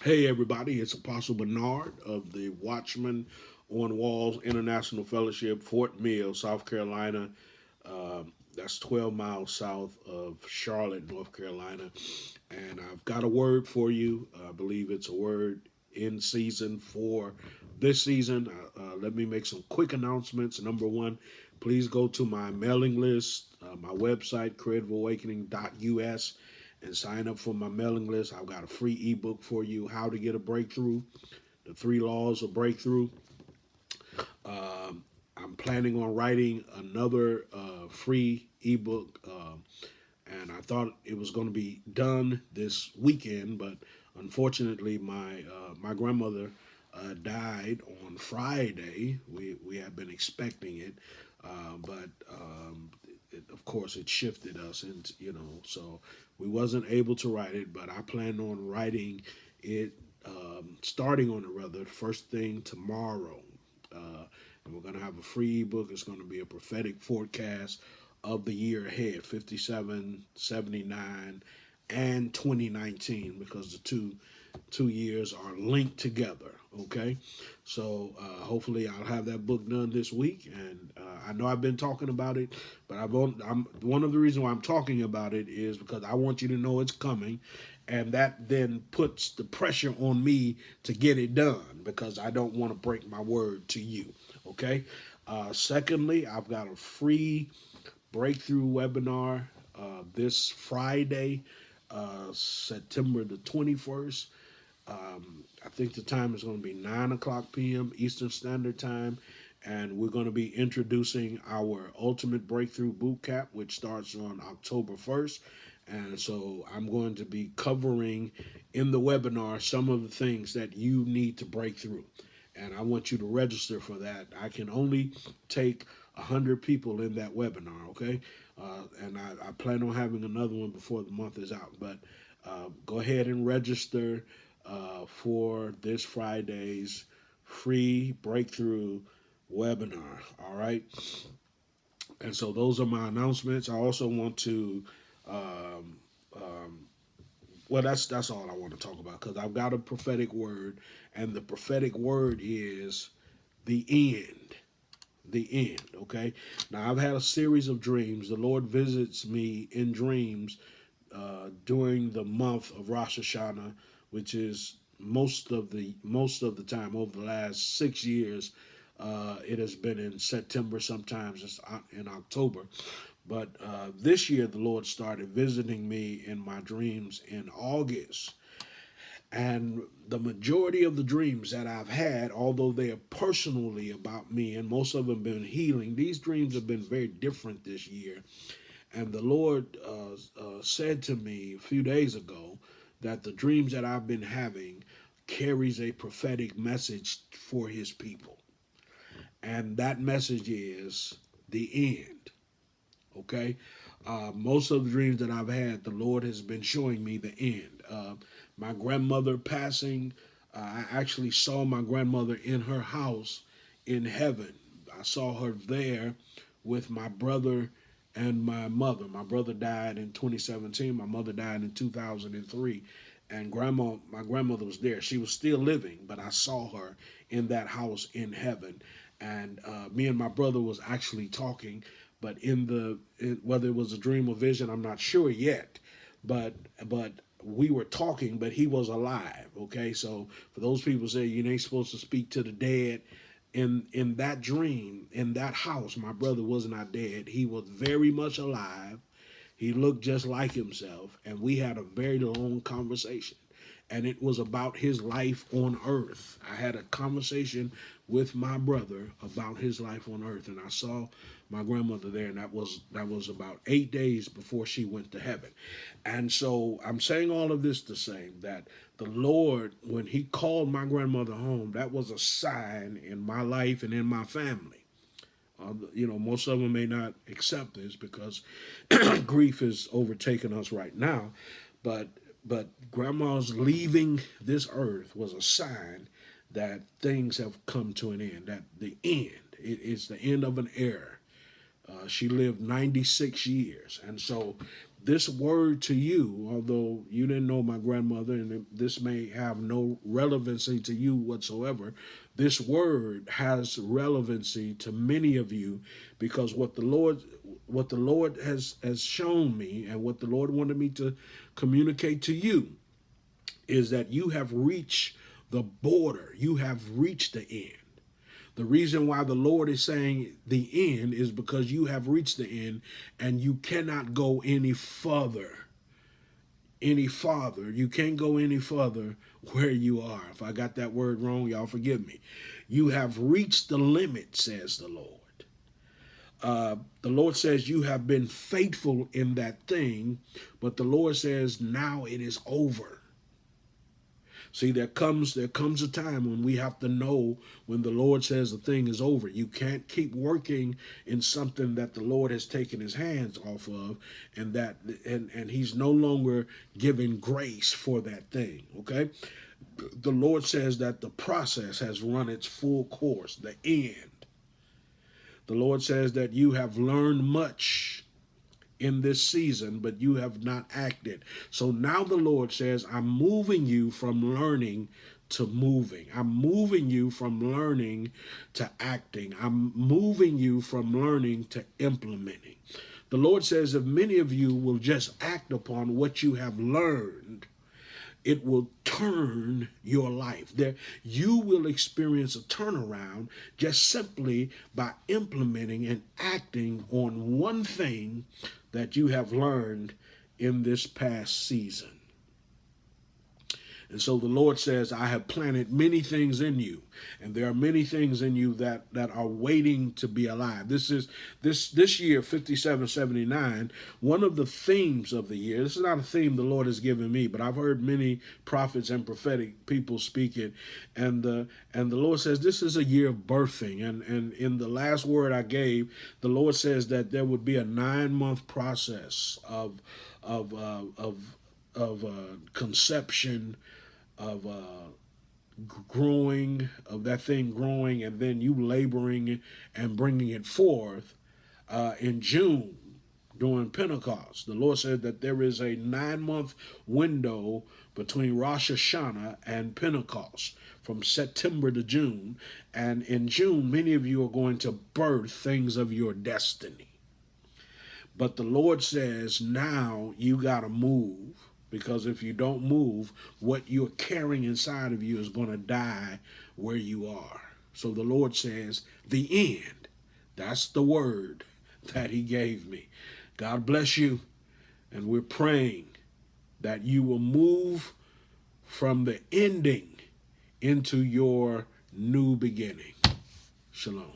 Hey everybody, it's Apostle Bernard of the Watchman on Walls International Fellowship, Fort Mill, South Carolina. That's 12 miles south of Charlotte, North Carolina. And I've got a word for you. I believe it's a word in season for this season. Let me make some quick announcements. Number one, please go to my mailing list, my website, creativeawakening.us, and sign up for my mailing list. I've got a free ebook for you, How to Get a Breakthrough, the three laws of breakthrough. I'm planning on writing another free ebook, and I thought it was going to be done this weekend, but unfortunately, my grandmother died on Friday. We had been expecting it, but of course it shifted us, and so we wasn't able to write it. But I plan on writing it, starting on it rather first thing tomorrow. And we're going to have a free ebook. It's going to be a prophetic forecast of the year ahead, 57, 79, and 2019, because the two years are linked together. Okay, so hopefully I'll have that book done this week. And I know I've been talking about it, but I'm one of the reasons why I'm talking about it is because I want you to know it's coming, and that then puts the pressure on me to get it done because I don't want to break my word to you. Okay. Secondly, I've got a free breakthrough webinar this Friday, September the 21st. I think the time is going to be 9 o'clock p.m. Eastern Standard Time. And we're going to be introducing our Ultimate Breakthrough Boot Camp, which starts on October 1st. And so I'm going to be covering in the webinar some of the things that you need to break through. And I want you to register for that. I can only take 100 people in that webinar, okay? And I plan on having another one before the month is out. But go ahead and register for this Friday's free breakthrough webinar, all right? And so those are my announcements. I also want to, um, um, well, that's all I want to talk about because I've got a prophetic word, and the prophetic word is the end. The end. Okay. Now I've had a series of dreams. The Lord visits me in dreams during the month of Rosh Hashanah, which is most of the time over the last 6 years. It has been in September. Sometimes it's in October. But this year, the Lord started visiting me in my dreams in August. And the majority of the dreams that I've had, although they are personally about me, and most of them have been healing, these dreams have been very different this year. And the Lord said to me a few days ago that the dreams that I've been having carries a prophetic message for His people, and that message is the end. Okay, most of the dreams that I've had, the Lord has been showing me the end. My grandmother passing, I actually saw my grandmother in her house in heaven. I saw her there with my brother and my mother. My brother died in 2017. My mother died in 2003. And my grandmother was there. She was still living, but I saw her in that house in heaven. And me and my brother was actually talking, but whether it was a dream or vision, I'm not sure yet. But but we were talking, but he was alive. Okay, so for those people who say you ain't supposed to speak to the dead, in that dream, in that house, my brother was not dead. He was very much alive. He looked just like himself, and we had a very long conversation. And it was about his life on earth. I had a conversation with my brother about his life on earth, and I saw my grandmother there, and that was about 8 days before she went to heaven. And so I'm saying all of this to say that the Lord, when He called my grandmother home, that was a sign in my life and in my family. Most of them may not accept this because grief is overtaking us right now, but grandma's leaving this earth was a sign that things have come to an end. That the end, it's the end of an era. She lived 96 years, and so this word to you, although you didn't know my grandmother and this may have no relevancy to you whatsoever, this word has relevancy to many of you, because what the Lord has shown me and what the Lord wanted me to communicate to you is that you have reached the border. You have reached the end. The reason why the Lord is saying the end is because you have reached the end and you cannot go any further. Any farther. You can't go any further where you are. If I got that word wrong, y'all forgive me. You have reached the limit, says the Lord. The Lord says you have been faithful in that thing, but the Lord says now it is over. See, there comes a time when we have to know when the Lord says the thing is over. You can't keep working in something that the Lord has taken his hands off of, and he's no longer giving grace for that thing. Okay? The Lord says that the process has run its full course, the end. The Lord says that you have learned much in this season, but you have not acted. So now the Lord says, I'm moving you from learning to moving. I'm moving you from learning to acting. I'm moving you from learning to implementing. The Lord says, if many of you will just act upon what you have learned, it will turn your life. There, you will experience a turnaround just simply by implementing and acting on one thing that you have learned in this past season. And so the Lord says, I have planted many things in you, and there are many things in you that are waiting to be alive. This year, 5779, one of the themes of the year, this is not a theme the Lord has given me, but I've heard many prophets and prophetic people speak it, and the Lord says this is a year of birthing. And in the last word I gave, the Lord says that there would be a 9-month process of conception, of growing, of that thing growing, and then you laboring and bringing it forth in June during Pentecost. The Lord said that there is a 9-month window between Rosh Hashanah and Pentecost, from September to June. And in June, many of you are going to birth things of your destiny. But the Lord says, now you got to move, because if you don't move, what you're carrying inside of you is going to die where you are. So the Lord says, the end. That's the word that he gave me. God bless you. And we're praying that you will move from the ending into your new beginning. Shalom.